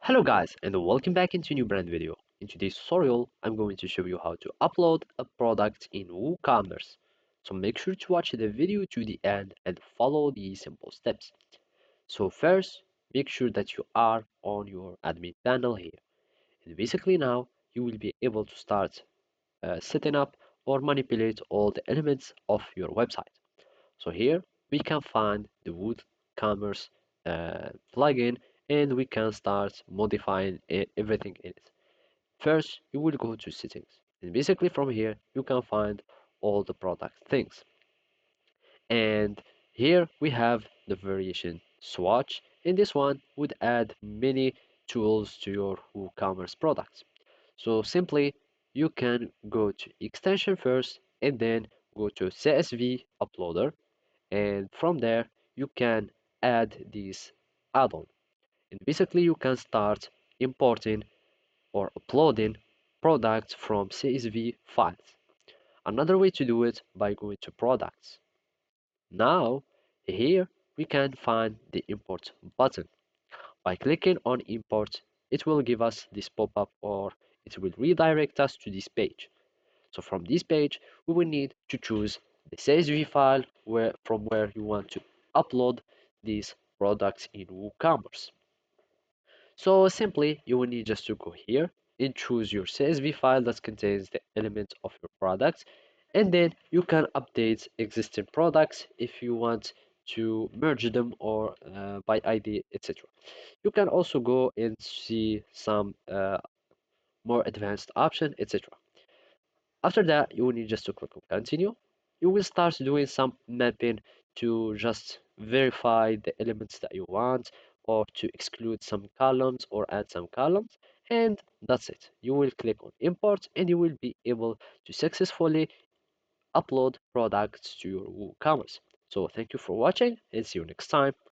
Hello guys and welcome back into a new brand video. In today's tutorial, I'm going to show you how to upload a product in WooCommerce. So make sure to watch the video to the end and follow these simple steps. So first, make sure that you are on your admin panel here. And basically now, you will be able to start setting up or manipulate all the elements of your website. So here we can find the WooCommerce plugin and we can start modifying everything in it. First, you will go to settings and basically from here you can find all the product things. And here we have the variation swatch. And this one would add many tools to your WooCommerce products. So simply you can go to extension first and then go to CSV uploader, and from there you can add this add-on, and basically you can start importing or uploading products from CSV files. Another way to do it by going to products. Now here we can find the import button. By clicking on import, it will give us this pop-up, or it will redirect us to this page. So from this page, we will need to choose the CSV file from where you want to upload these products in WooCommerce. So simply, you will need just to go here and choose your CSV file that contains the elements of your products, and then you can update existing products if you want to merge them or by ID, etc. You can also go and see some more advanced option, etc. After that, you will need just to click on continue. You will start doing some mapping to just verify the elements that you want, or to exclude some columns or add some columns. And that's it. You will click on import and you will be able to successfully upload products to your WooCommerce. So thank you for watching and see you next time.